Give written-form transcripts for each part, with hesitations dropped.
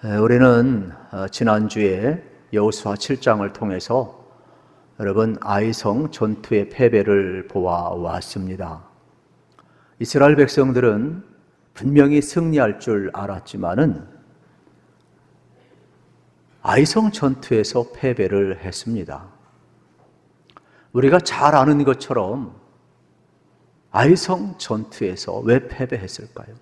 우리는 지난주에 여호수아 7장을 통해서 여러분 아이성 전투의 패배를 보아왔습니다. 이스라엘 백성들은 분명히 승리할 줄 알았지만은 아이성 전투에서 패배를 했습니다. 우리가 잘 아는 것처럼 아이성 전투에서 왜 패배했을까요?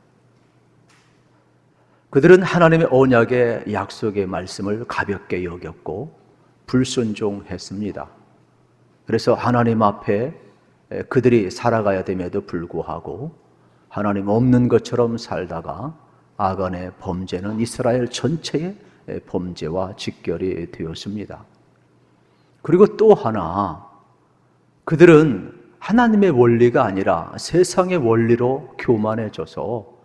그들은 하나님의 언약의 약속의 말씀을 가볍게 여겼고 불순종했습니다. 그래서 하나님 앞에 그들이 살아가야 됨에도 불구하고 하나님 없는 것처럼 살다가 아간의 범죄는 이스라엘 전체의 범죄와 직결이 되었습니다. 그리고 또 하나, 그들은 하나님의 원리가 아니라 세상의 원리로 교만해져서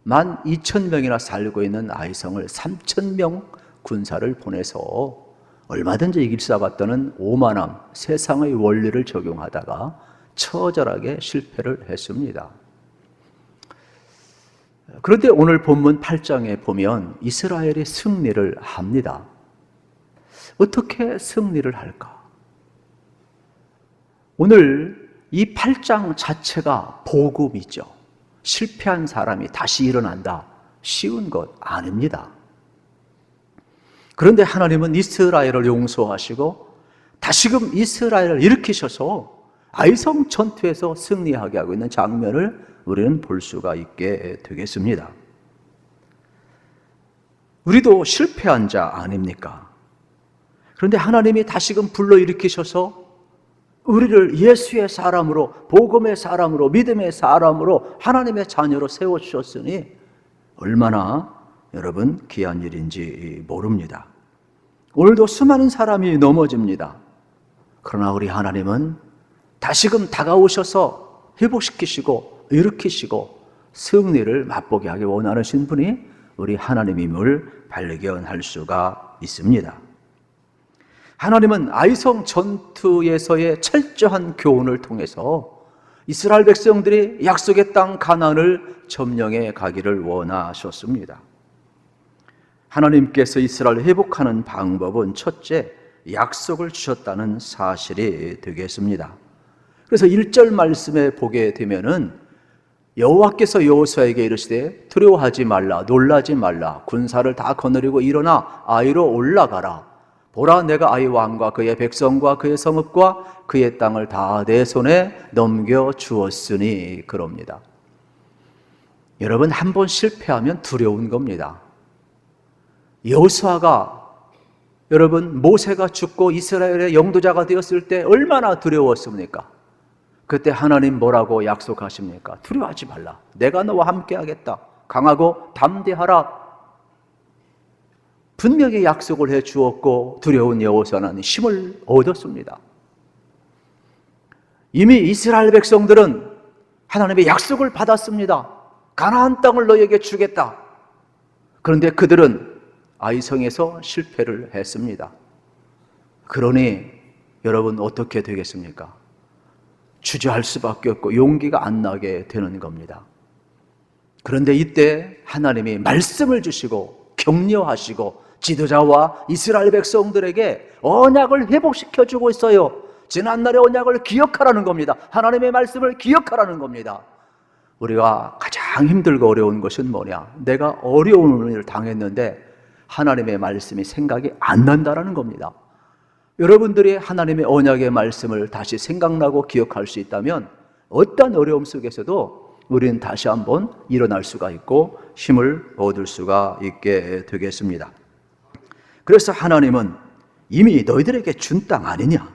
12,000명이나 살고 있는 아이성을 3,000명 군사를 보내서 얼마든지 이길 수 같다는 오만함, 세상의 원리를 적용하다가 처절하게 실패를 했습니다. 그런데 오늘 본문 8장에 보면 이스라엘이 승리를 합니다. 어떻게 승리를 할까? 오늘 이 8장 자체가 복음이죠. 실패한 사람이 다시 일어난다. 쉬운 것 아닙니다. 그런데 하나님은 이스라엘을 용서하시고 다시금 이스라엘을 일으키셔서 아이성 전투에서 승리하게 하고 있는 장면을 우리는 볼 수가 있게 되겠습니다. 우리도 실패한 자 아닙니까? 그런데 하나님이 다시금 불러일으키셔서 우리를 예수의 사람으로, 복음의 사람으로, 믿음의 사람으로, 하나님의 자녀로 세워주셨으니 얼마나 여러분 귀한 일인지 모릅니다. 오늘도 수많은 사람이 넘어집니다. 그러나 우리 하나님은 다시금 다가오셔서 회복시키시고 일으키시고 승리를 맛보게 하기 원하시는 분이 우리 하나님임을 발견할 수가 있습니다. 하나님은 아이성 전투에서의 철저한 교훈을 통해서 이스라엘 백성들이 약속의 땅 가나안을 점령해 가기를 원하셨습니다. 하나님께서 이스라엘을 회복하는 방법은 첫째, 약속을 주셨다는 사실이 되겠습니다. 그래서 1절 말씀에 보게 되면은 여호와께서 여호수아에게 이르시되 두려워하지 말라, 놀라지 말라, 군사를 다 거느리고 일어나 아이로 올라가라. 보라, 내가 아이 왕과 그의 백성과 그의 성읍과 그의 땅을 다 내 손에 넘겨 주었으니 그럽니다. 여러분, 한번 실패하면 두려운 겁니다. 여호수아가 여러분 모세가 죽고 이스라엘의 영도자가 되었을 때 얼마나 두려웠습니까? 그때 하나님 뭐라고 약속하십니까? 두려워하지 말라. 내가 너와 함께 하겠다. 강하고 담대하라. 분명히 약속을 해 주었고 두려운 여호수아는 힘을 얻었습니다. 이미 이스라엘 백성들은 하나님의 약속을 받았습니다. 가나안 땅을 너에게 주겠다. 그런데 그들은 아이성에서 실패를 했습니다. 그러니 여러분 어떻게 되겠습니까? 주저할 수밖에 없고 용기가 안 나게 되는 겁니다. 그런데 이때 하나님이 말씀을 주시고 격려하시고 지도자와 이스라엘 백성들에게 언약을 회복시켜 주고 있어요. 지난날의 언약을 기억하라는 겁니다. 하나님의 말씀을 기억하라는 겁니다. 우리가 가장 힘들고 어려운 것은 뭐냐? 내가 어려운 일을 당했는데 하나님의 말씀이 생각이 안 난다라는 겁니다. 여러분들이 하나님의 언약의 말씀을 다시 생각나고 기억할 수 있다면 어떤 어려움 속에서도 우리는 다시 한번 일어날 수가 있고 힘을 얻을 수가 있게 되겠습니다. 그래서 하나님은 이미 너희들에게 준 땅 아니냐?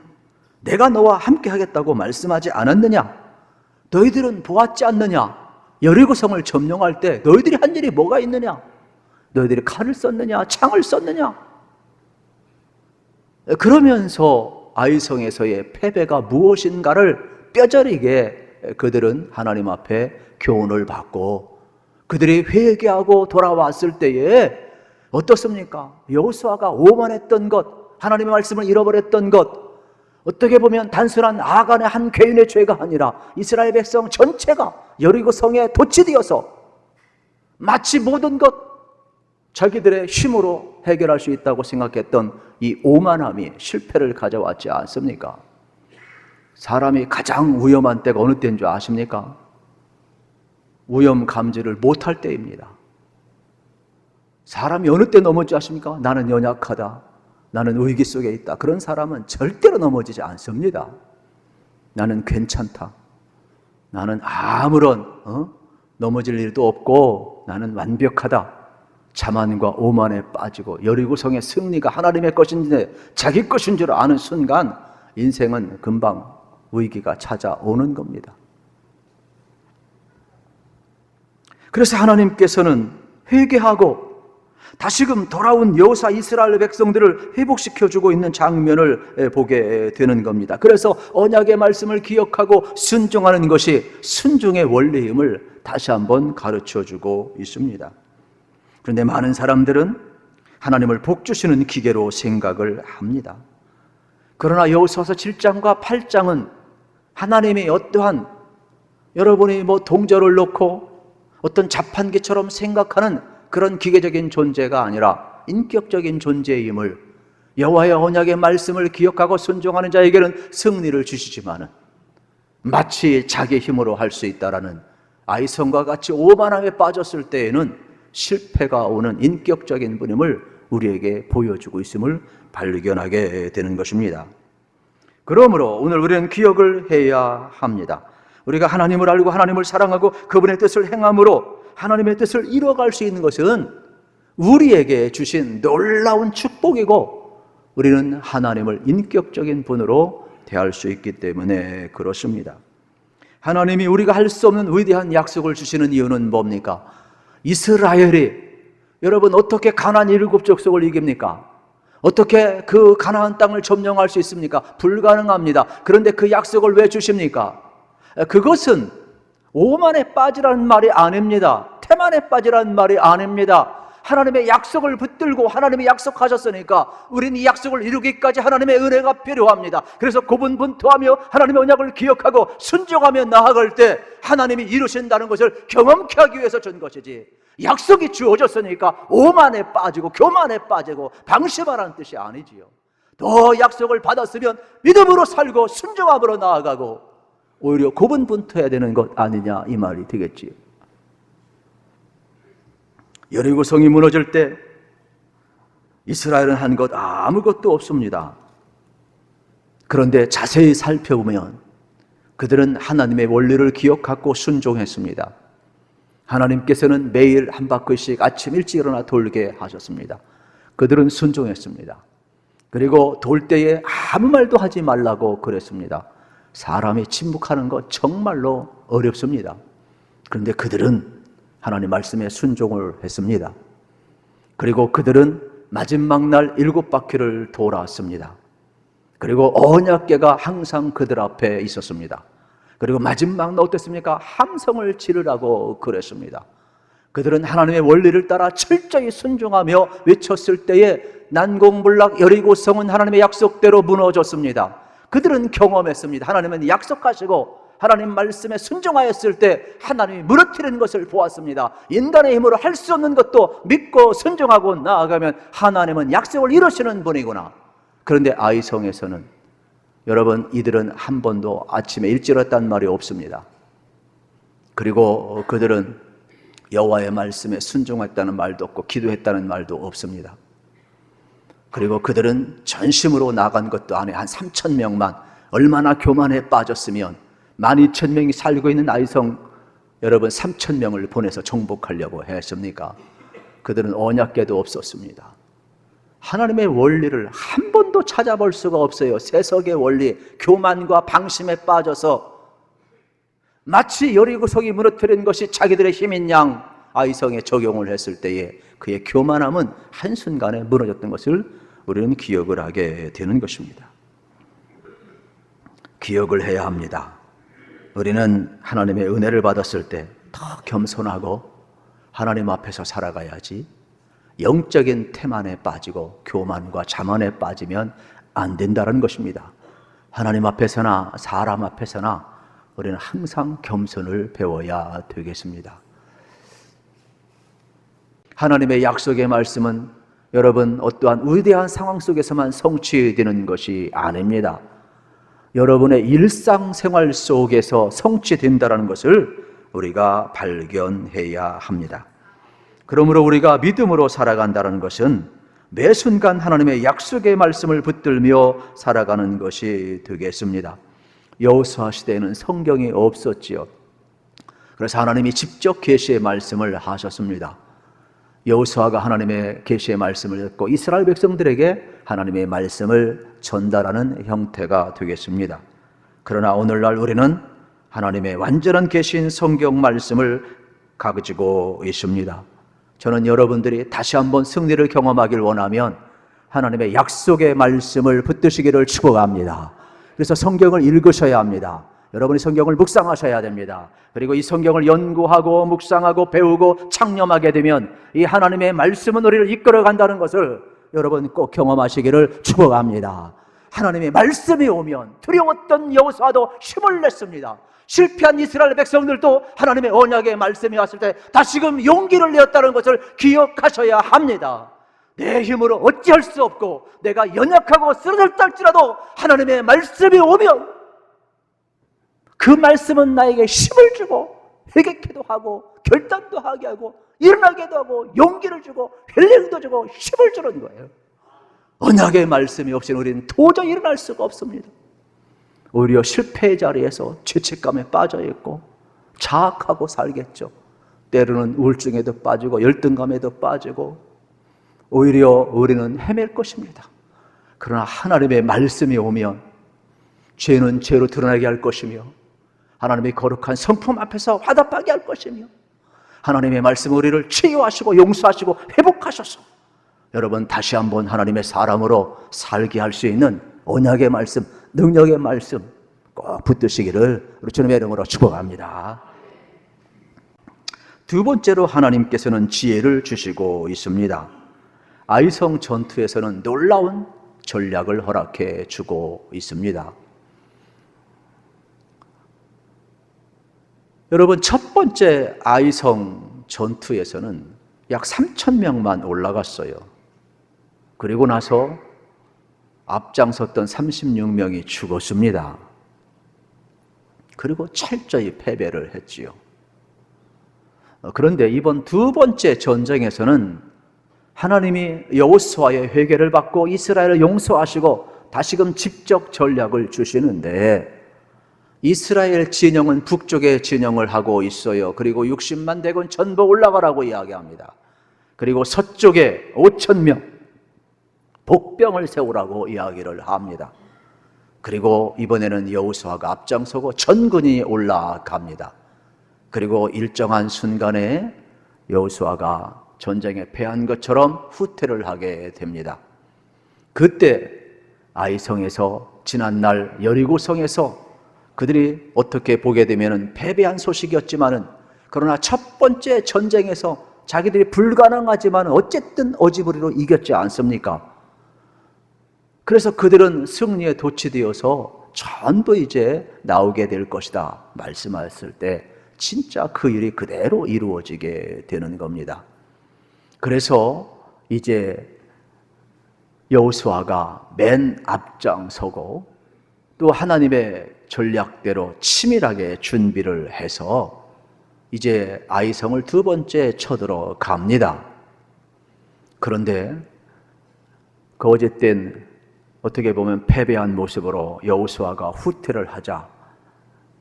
내가 너와 함께 하겠다고 말씀하지 않았느냐? 너희들은 보았지 않느냐? 여리고성을 점령할 때 너희들이 한 일이 뭐가 있느냐? 너희들이 칼을 썼느냐? 창을 썼느냐? 그러면서 아이성에서의 패배가 무엇인가를 뼈저리게 그들은 하나님 앞에 교훈을 받고 그들이 회개하고 돌아왔을 때에 어떻습니까? 여호수아가 오만했던 것, 하나님의 말씀을 잃어버렸던 것, 어떻게 보면 단순한 아간의 한 개인의 죄가 아니라 이스라엘 백성 전체가 여리고 성에 도취되어서 마치 모든 것 자기들의 힘으로 해결할 수 있다고 생각했던 이 오만함이 실패를 가져왔지 않습니까? 사람이 가장 위험한 때가 어느 때인 줄 아십니까? 위험 감지를 못할 때입니다. 사람이 어느 때 넘어지지 아십니까? 나는 연약하다, 나는 위기 속에 있다. 그런 사람은 절대로 넘어지지 않습니다. 나는 괜찮다, 나는 아무런 넘어질 일도 없고 나는 완벽하다. 자만과 오만에 빠지고 여리고성의 승리가 하나님의 것인지 자기 것인 줄 아는 순간 인생은 금방 위기가 찾아오는 겁니다. 그래서 하나님께서는 회개하고 다시금 돌아온 여호사 이스라엘 백성들을 회복시켜주고 있는 장면을 보게 되는 겁니다. 그래서 언약의 말씀을 기억하고 순종하는 것이 순종의 원리임을 다시 한번 가르쳐주고 있습니다. 그런데 많은 사람들은 하나님을 복주시는 기계로 생각을 합니다. 그러나 여호수아서 7장과 8장은 하나님이 어떠한 여러분이 동전을 놓고 어떤 자판기처럼 생각하는 그런 기계적인 존재가 아니라 인격적인 존재임을, 여호와의 언약의 말씀을 기억하고 순종하는 자에게는 승리를 주시지만은 마치 자기 힘으로 할 수 있다라는 아이성과 같이 오만함에 빠졌을 때에는 실패가 오는 인격적인 분임을 우리에게 보여주고 있음을 발견하게 되는 것입니다. 그러므로 오늘 우리는 기억을 해야 합니다. 우리가 하나님을 알고 하나님을 사랑하고 그분의 뜻을 행함으로 하나님의 뜻을 이뤄갈 수 있는 것은 우리에게 주신 놀라운 축복이고, 우리는 하나님을 인격적인 분으로 대할 수 있기 때문에 그렇습니다. 하나님이 우리가 할 수 없는 위대한 약속을 주시는 이유는 뭡니까? 이스라엘이 여러분 어떻게 가나안 7족속을 이깁니까? 어떻게 그 가나안 땅을 점령할 수 있습니까? 불가능합니다. 그런데 그 약속을 왜 주십니까? 그것은 오만에 빠지라는 말이 아닙니다. 태만에 빠지라는 말이 아닙니다. 하나님의 약속을 붙들고 하나님이 약속하셨으니까 우리는 이 약속을 이루기까지 하나님의 은혜가 필요합니다. 그래서 고분분투하며 하나님의 언약을 기억하고 순종하며 나아갈 때 하나님이 이루신다는 것을 경험케 하기 위해서 준 것이지, 약속이 주어졌으니까 오만에 빠지고 교만에 빠지고 방심하라는 뜻이 아니지요. 더 약속을 받았으면 믿음으로 살고 순종함으로 나아가고 오히려 고분분투해야 되는 것 아니냐, 이 말이 되겠지요. 여리고성이 무너질 때 이스라엘은 한 것 아무것도 없습니다. 그런데 자세히 살펴보면 그들은 하나님의 원리를 기억하고 순종했습니다. 하나님께서는 매일 한 바퀴씩 아침 일찍 일어나 돌게 하셨습니다. 그들은 순종했습니다. 그리고 돌 때에 아무 말도 하지 말라고 그랬습니다. 사람이 침묵하는 것 정말로 어렵습니다. 그런데 그들은 하나님 말씀에 순종을 했습니다. 그리고 그들은 마지막 날 7바퀴를 돌았습니다. 그리고 언약궤가 항상 그들 앞에 있었습니다. 그리고 마지막 날 어땠습니까? 함성을 지르라고 그랬습니다. 그들은 하나님의 원리를 따라 철저히 순종하며 외쳤을 때에 난공불락 여리고성은 하나님의 약속대로 무너졌습니다. 그들은 경험했습니다. 하나님은 약속하시고 하나님 말씀에 순종하였을 때 하나님이 무너뜨리는 것을 보았습니다. 인간의 힘으로 할 수 없는 것도 믿고 순종하고 나아가면 하나님은 약속을 이루시는 분이구나. 그런데 아이성에서는 여러분, 이들은 한 번도 아침에 일찍 일어났다는 말이 없습니다. 그리고 그들은 여호와의 말씀에 순종했다는 말도 없고 기도했다는 말도 없습니다. 그리고 그들은 전심으로 나간 것도 아니에요. 한 3,000명만, 얼마나 교만에 빠졌으면 12,000명이 살고 있는 아이성 여러분 3,000명을 보내서 정복하려고 했습니까? 그들은 언약궤도 없었습니다. 하나님의 원리를 한 번도 찾아볼 수가 없어요. 세속의 원리, 교만과 방심에 빠져서 마치 여리고성이 무너뜨린 것이 자기들의 힘인 양 아이성에 적용을 했을 때에 그의 교만함은 한순간에 무너졌던 것을 우리는 기억을 하게 되는 것입니다. 기억을 해야 합니다. 우리는 하나님의 은혜를 받았을 때 더 겸손하고 하나님 앞에서 살아가야지, 영적인 태만에 빠지고 교만과 자만에 빠지면 안 된다는 것입니다. 하나님 앞에서나 사람 앞에서나 우리는 항상 겸손을 배워야 되겠습니다. 하나님의 약속의 말씀은 여러분 어떠한 위대한 상황 속에서만 성취되는 것이 아닙니다. 여러분의 일상생활 속에서 성취된다는 것을 우리가 발견해야 합니다. 그러므로 우리가 믿음으로 살아간다는 것은 매 순간 하나님의 약속의 말씀을 붙들며 살아가는 것이 되겠습니다. 여호수아 시대에는 성경이 없었지요. 그래서 하나님이 직접 계시의 말씀을 하셨습니다. 여호수아가 하나님의 계시의 말씀을 듣고 이스라엘 백성들에게 하나님의 말씀을 전달하는 형태가 되겠습니다. 그러나 오늘날 우리는 하나님의 완전한 계시인 성경 말씀을 가지고 있습니다. 저는 여러분들이 다시 한번 승리를 경험하길 원하면 하나님의 약속의 말씀을 붙드시기를 축복합니다. 그래서 성경을 읽으셔야 합니다. 여러분이 성경을 묵상하셔야 됩니다. 그리고 이 성경을 연구하고 묵상하고 배우고 창념하게 되면 이 하나님의 말씀은 우리를 이끌어 간다는 것을 여러분 꼭 경험하시기를 축복합니다. 하나님의 말씀이 오면 두려웠던 여호수아도 힘을 냈습니다. 실패한 이스라엘 백성들도 하나님의 언약의 말씀이 왔을 때 다시금 용기를 내었다는 것을 기억하셔야 합니다. 내 힘으로 어찌할 수 없고 내가 연약하고 쓰러졌다 할지라도 하나님의 말씀이 오면 그 말씀은 나에게 힘을 주고 회개케도 하고 결단도 하게 하고 일어나게도 하고 용기를 주고 힐링도 주고 힘을 주는 거예요. 언약의 말씀이 없이는 우리는 도저히 일어날 수가 없습니다. 오히려 실패의 자리에서 죄책감에 빠져 있고 자학하고 살겠죠. 때로는 우울증에도 빠지고 열등감에도 빠지고 오히려 우리는 헤맬 것입니다. 그러나 하나님의 말씀이 오면 죄는 죄로 드러나게 할 것이며 하나님의 거룩한 성품 앞에서 화답하게 할 것이며 하나님의 말씀 우리를 치유하시고 용서하시고 회복하셔서 여러분 다시 한번 하나님의 사람으로 살게 할 수 있는 언약의 말씀, 능력의 말씀 꼭 붙드시기를 우리 주님의 이름으로 축복합니다. 두 번째로 하나님께서는 지혜를 주시고 있습니다. 아이성 전투에서는 놀라운 전략을 허락해 주고 있습니다. 여러분 첫 번째 아이성 전투에서는 약 3,000명만 올라갔어요. 그리고 나서 앞장섰던 36명이 죽었습니다. 그리고 철저히 패배를 했지요. 그런데 이번 두 번째 전쟁에서는 하나님이 여호수아의 회개를 받고 이스라엘을 용서하시고 다시금 직접 전략을 주시는데 이스라엘 진영은 북쪽에 진영을 하고 있어요. 그리고 60만 대군 전부 올라가라고 이야기합니다. 그리고 서쪽에 5,000명 복병을 세우라고 이야기를 합니다. 그리고 이번에는 여호수아가 앞장서고 전군이 올라갑니다. 그리고 일정한 순간에 여호수아가 전쟁에 패한 것처럼 후퇴를 하게 됩니다. 그때 아이성에서 지난날 여리고성에서 그들이 어떻게 보게 되면 패배한 소식이었지만은 그러나 첫 번째 전쟁에서 자기들이 불가능하지만 어쨌든 어지부리로 이겼지 않습니까? 그래서 그들은 승리에 도취되어서 전부 이제 나오게 될 것이다 말씀하셨을 때 진짜 그 일이 그대로 이루어지게 되는 겁니다. 그래서 이제 여호수아가 맨 앞장서고 또 하나님의 전략대로 치밀하게 준비를 해서 이제 아이성을 두 번째 쳐들어 갑니다. 그런데 그 어쨌든 어떻게 보면 패배한 모습으로 여호수아가 후퇴를 하자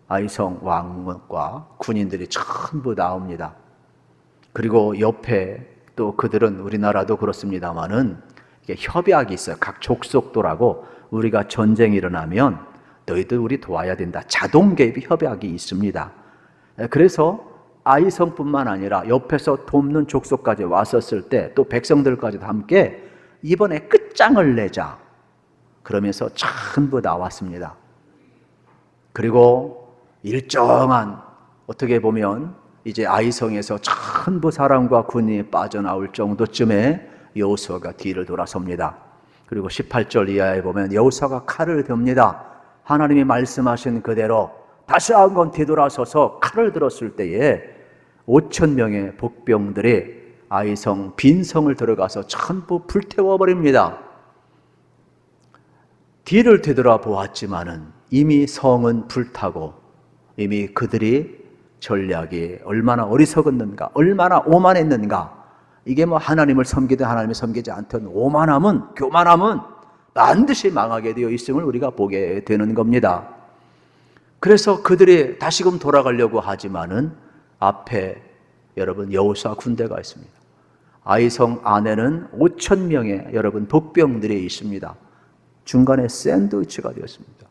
아이성 왕과 군인들이 전부 나옵니다. 그리고 옆에 또 그들은 우리나라도 그렇습니다만은 협약이 있어요. 각 족속도라고 우리가 전쟁이 일어나면 너희들 우리 도와야 된다. 자동 개입 협약이 있습니다. 그래서 아이성뿐만 아니라 옆에서 돕는 족속까지 왔었을 때 또 백성들까지도 함께 이번에 끝장을 내자. 그러면서 전부 나왔습니다. 그리고 일정한 어떻게 보면 이제 아이성에서 전부 사람과 군인이 빠져나올 정도쯤에 여호수아가 뒤를 돌아섭니다. 그리고 18절 이하에 보면 여호수아가 칼을 듭니다. 하나님이 말씀하신 그대로 다시 한번 뒤돌아서서 칼을 들었을 때에 5,000명의 복병들이 아이성 빈성을 들어가서 전부 불태워버립니다. 뒤를 되돌아보았지만은 이미 성은 불타고 이미 그들이 전략이 얼마나 어리석었는가, 얼마나 오만했는가. 이게 뭐 하나님을 섬기든 하나님을 섬기지 않든 오만함은, 교만함은 반드시 망하게 되어 있음을 우리가 보게 되는 겁니다. 그래서 그들이 다시금 돌아가려고 하지만은 앞에 여러분 여호수아 군대가 있습니다. 아이성 안에는 5,000명의 여러분 복병들이 있습니다. 중간에 샌드위치가 되었습니다.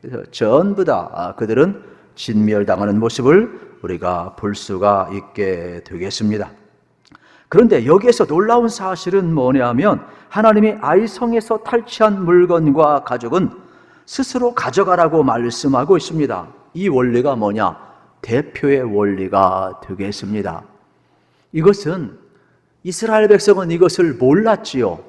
그래서 전부 다 그들은 진멸당하는 모습을 우리가 볼 수가 있게 되겠습니다. 그런데 여기에서 놀라운 사실은 뭐냐면 하나님이 아이성에서 탈취한 물건과 가족은 스스로 가져가라고 말씀하고 있습니다. 이 원리가 뭐냐? 대표의 원리가 되겠습니다. 이것은 이스라엘 백성은 이것을 몰랐지요.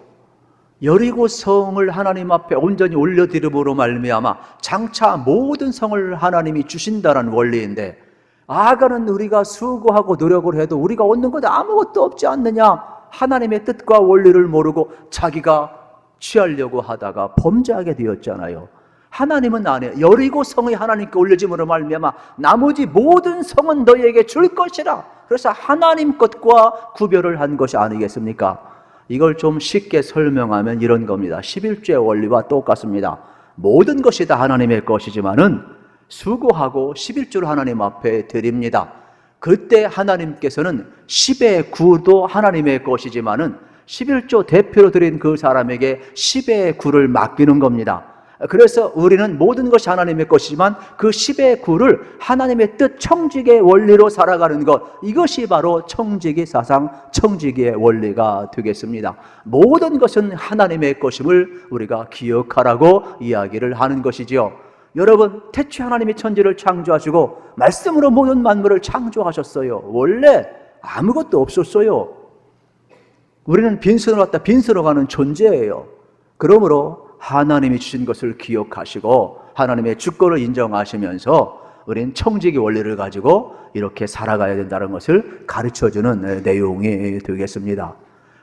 여리고 성을 하나님 앞에 온전히 올려드림으로 말미암아 장차 모든 성을 하나님이 주신다는 원리인데, 아가는 우리가 수고하고 노력을 해도 우리가 얻는 것 아무것도 없지 않느냐, 하나님의 뜻과 원리를 모르고 자기가 취하려고 하다가 범죄하게 되었잖아요. 하나님은 안 해요. 여리고 성이 하나님께 올려짐으로 말미암아 나머지 모든 성은 너희에게 줄 것이라. 그래서 하나님 것과 구별을 한 것이 아니겠습니까? 이걸 좀 쉽게 설명하면 이런 겁니다. 11조의 원리와 똑같습니다. 모든 것이 다 하나님의 것이지만은 수고하고 11조를 하나님 앞에 드립니다. 그때 하나님께서는 10의 9도 하나님의 것이지만은 11조 대표로 드린 그 사람에게 10의 9를 맡기는 겁니다. 그래서 우리는 모든 것이 하나님의 것이지만 그 10의 9를 하나님의 뜻, 청지기의 원리로 살아가는 것, 이것이 바로 청지기 사상, 청지기의 원리가 되겠습니다. 모든 것은 하나님의 것임을 우리가 기억하라고 이야기를 하는 것이지요. 여러분, 태초에 하나님이 천지를 창조하시고 말씀으로 모든 만물을 창조하셨어요. 원래 아무것도 없었어요. 우리는 빈손으로 왔다 빈손으로 가는 존재예요. 그러므로 하나님이 주신 것을 기억하시고 하나님의 주권을 인정하시면서 우리는 청지기 원리를 가지고 이렇게 살아가야 된다는 것을 가르쳐주는 내용이 되겠습니다.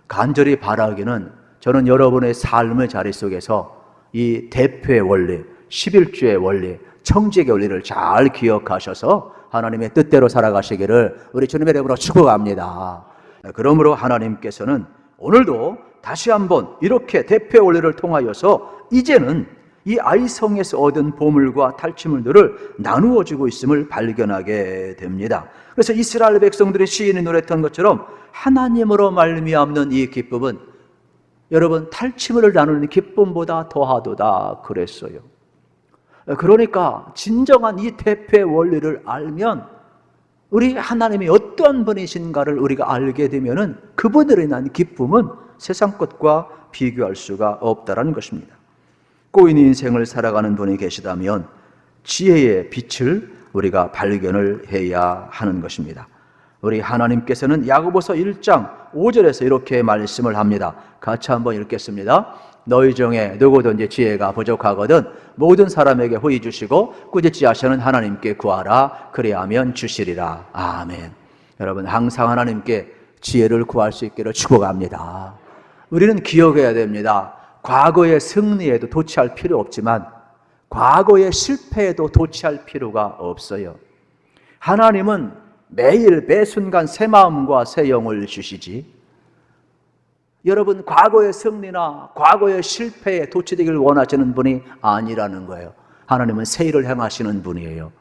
간절히 바라기는 저는 여러분의 삶의 자리 속에서 이 대표의 원리, 11조의 원리, 청지기의 원리를 잘 기억하셔서 하나님의 뜻대로 살아가시기를 우리 주님의 이름으로 축복합니다. 그러므로 하나님께서는 오늘도 다시 한번 이렇게 대표의 원리를 통하여서 이제는 이 아이성에서 얻은 보물과 탈취물들을 나누어 주고 있음을 발견하게 됩니다. 그래서 이스라엘 백성들의 시인이 노래했던 것처럼 하나님으로 말미암는 이 기쁨은 여러분 탈취물을 나누는 기쁨보다 더하도다 그랬어요. 그러니까 진정한 이 대표의 원리를 알면 우리 하나님이 어떠한 분이신가를 우리가 알게 되면은 그분으로 인한 기쁨은 세상 것과 비교할 수가 없다라는 것입니다. 꼬인 인생을 살아가는 분이 계시다면 지혜의 빛을 우리가 발견을 해야 하는 것입니다. 우리 하나님께서는 야고보서 1장 5절에서 이렇게 말씀을 합니다. 같이 한번 읽겠습니다. 너희 중에 누구든지 지혜가 부족하거든 모든 사람에게 후히 주시고 꾸짖지 하시는 하나님께 구하라. 그리하면 주시리라. 아멘. 여러분, 항상 하나님께 지혜를 구할 수 있기를 축복합니다. 우리는 기억해야 됩니다. 과거의 승리에도 도취할 필요 없지만 과거의 실패에도 도취할 필요가 없어요. 하나님은 매일 매 순간 새 마음과 새 영을 주시지, 여러분 과거의 승리나 과거의 실패에 도취되기를 원하시는 분이 아니라는 거예요. 하나님은 새 일을 행하시는 분이에요.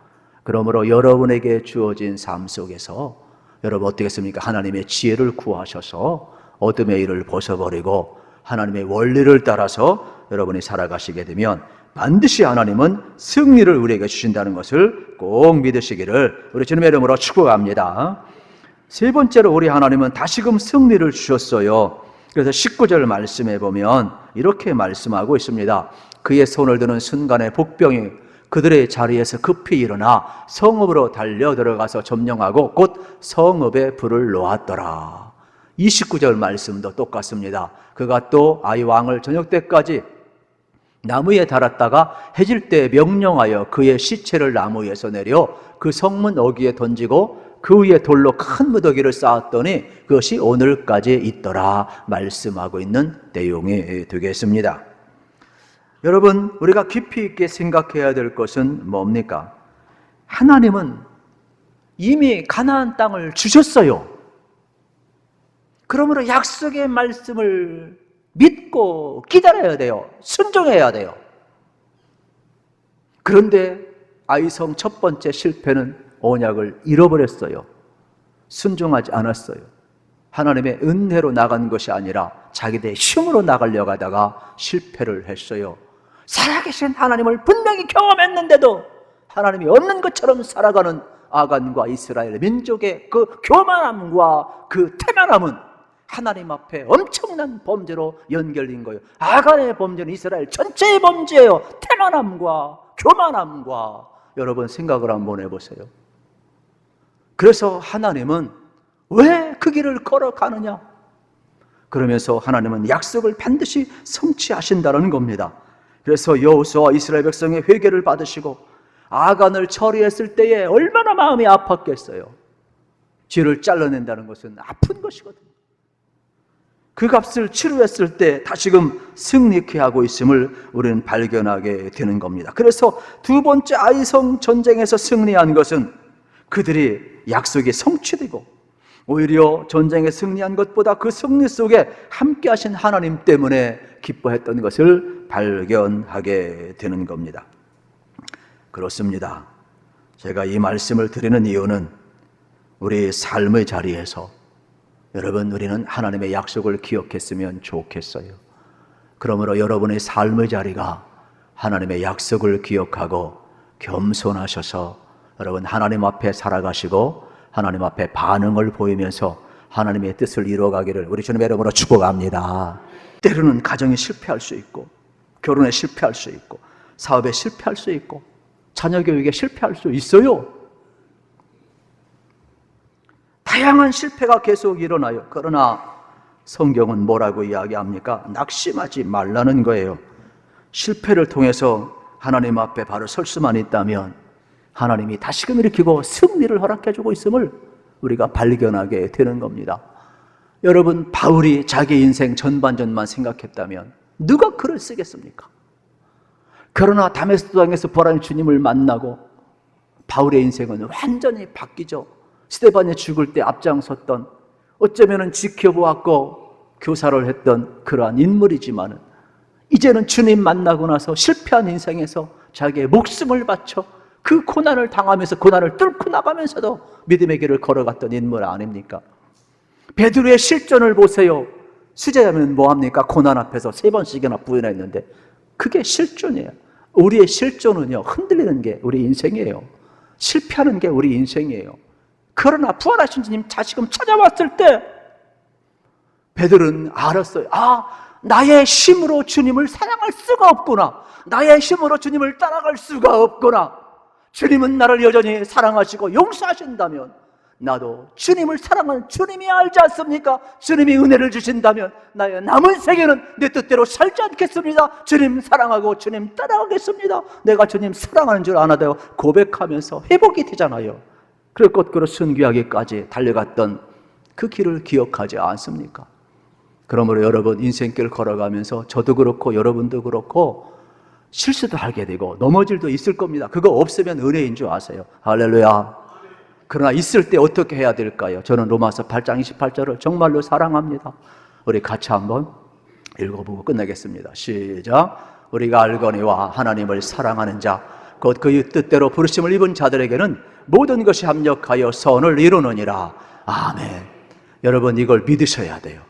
그러므로 여러분에게 주어진 삶 속에서 여러분 어떻겠습니까? 하나님의 지혜를 구하셔서 어둠의 일을 벗어버리고 하나님의 원리를 따라서 여러분이 살아가시게 되면 반드시 하나님은 승리를 우리에게 주신다는 것을 꼭 믿으시기를 우리 주님의 이름으로 축복합니다. 세 번째로 우리 하나님은 다시금 승리를 주셨어요. 그래서 19절 말씀해 보면 이렇게 말씀하고 있습니다. 그의 손을 드는 순간에 복병이 그들의 자리에서 급히 일어나 성읍으로 달려 들어가서 점령하고 곧 성읍에 불을 놓았더라. 29절 말씀도 똑같습니다. 그가 또 아이 왕을 저녁 때까지 나무에 달았다가 해질 때 명령하여 그의 시체를 나무에서 내려 그 성문 어귀에 던지고 그 위에 돌로 큰 무더기를 쌓았더니 그것이 오늘까지 있더라 말씀하고 있는 내용이 되겠습니다. 여러분, 우리가 깊이 있게 생각해야 될 것은 뭡니까? 하나님은 이미 가나안 땅을 주셨어요. 그러므로 약속의 말씀을 믿고 기다려야 돼요. 순종해야 돼요. 그런데 아이성 첫 번째 실패는 언약을 잃어버렸어요. 순종하지 않았어요. 하나님의 은혜로 나간 것이 아니라 자기들의 힘으로 나가려고 하다가 실패를 했어요. 살아계신 하나님을 분명히 경험했는데도 하나님이 없는 것처럼 살아가는 아간과 이스라엘 민족의 그 교만함과 그 태만함은 하나님 앞에 엄청난 범죄로 연결된 거예요. 아간의 범죄는 이스라엘 전체의 범죄예요. 태만함과 교만함과. 여러분 생각을 한번 해보세요. 그래서 하나님은 왜 그 길을 걸어가느냐? 그러면서 하나님은 약속을 반드시 성취하신다는 겁니다. 그래서 여호수아와 이스라엘 백성의 회개를 받으시고 아간을 처리했을 때에 얼마나 마음이 아팠겠어요. 쥐를 잘라낸다는 것은 아픈 것이거든요. 그 값을 치루했을 때 다시금 승리케 하고 있음을 우리는 발견하게 되는 겁니다. 그래서 두 번째 아이성 전쟁에서 승리한 것은 그들이 약속이 성취되고 오히려 전쟁에 승리한 것보다 그 승리 속에 함께 하신 하나님 때문에 기뻐했던 것을 발견하게 되는 겁니다. 그렇습니다. 제가 이 말씀을 드리는 이유는 우리 삶의 자리에서 여러분, 우리는 하나님의 약속을 기억했으면 좋겠어요. 그러므로 여러분의 삶의 자리가 하나님의 약속을 기억하고 겸손하셔서 여러분 하나님 앞에 살아가시고 하나님 앞에 반응을 보이면서 하나님의 뜻을 이루어가기를 우리 주님의 이름으로 축복합니다. 때로는 가정에 실패할 수 있고 결혼에 실패할 수 있고 사업에 실패할 수 있고 자녀 교육에 실패할 수 있어요. 다양한 실패가 계속 일어나요. 그러나 성경은 뭐라고 이야기합니까? 낙심하지 말라는 거예요. 실패를 통해서 하나님 앞에 바로 설 수만 있다면 하나님이 다시금 일으키고 승리를 허락해주고 있음을 우리가 발견하게 되는 겁니다. 여러분, 바울이 자기 인생 전반전만 생각했다면 누가 글을 쓰겠습니까? 그러나 다메스크 땅에서 부활한 주님을 만나고 바울의 인생은 완전히 바뀌죠. 스데반이 죽을 때 앞장섰던, 어쩌면 지켜보았고 교사를 했던 그러한 인물이지만 이제는 주님 만나고 나서 실패한 인생에서 자기의 목숨을 바쳐 그 고난을 당하면서 고난을 뚫고 나가면서도 믿음의 길을 걸어갔던 인물 아닙니까? 베드로의 실존을 보세요. 수제자면 뭐합니까? 고난 앞에서 3번씩이나 부인했는데 그게 실존이에요. 우리의 실존은요, 흔들리는 게 우리 인생이에요. 실패하는 게 우리 인생이에요. 그러나 부활하신 주님 다시금 찾아왔을 때 베드로는 알았어요. 나의 힘으로 주님을 사랑할 수가 없구나. 나의 힘으로 주님을 따라갈 수가 없구나. 주님은 나를 여전히 사랑하시고 용서하신다면 나도 주님을 사랑하는 주님이 알지 않습니까? 주님이 은혜를 주신다면 나의 남은 생애는 내 뜻대로 살지 않겠습니다. 주님 사랑하고 주님 따라가겠습니다. 내가 주님 사랑하는 줄 아나요? 고백하면서 회복이 되잖아요. 그럴 것으로 순교하기까지 달려갔던 그 길을 기억하지 않습니까? 그러므로 여러분 인생길 걸어가면서 저도 그렇고 여러분도 그렇고 실수도 하게 되고 넘어질 도 있을 겁니다. 그거 없으면 은혜인 줄 아세요. 할렐루야. 그러나 있을 때 어떻게 해야 될까요? 저는 로마서 8장 28절을 정말로 사랑합니다. 우리 같이 한번 읽어보고 끝내겠습니다. 시작. 우리가 알거니와 하나님을 사랑하는 자 곧 그의 뜻대로 부르심을 입은 자들에게는 모든 것이 합력하여 선을 이루느니라. 아멘. 여러분 이걸 믿으셔야 돼요.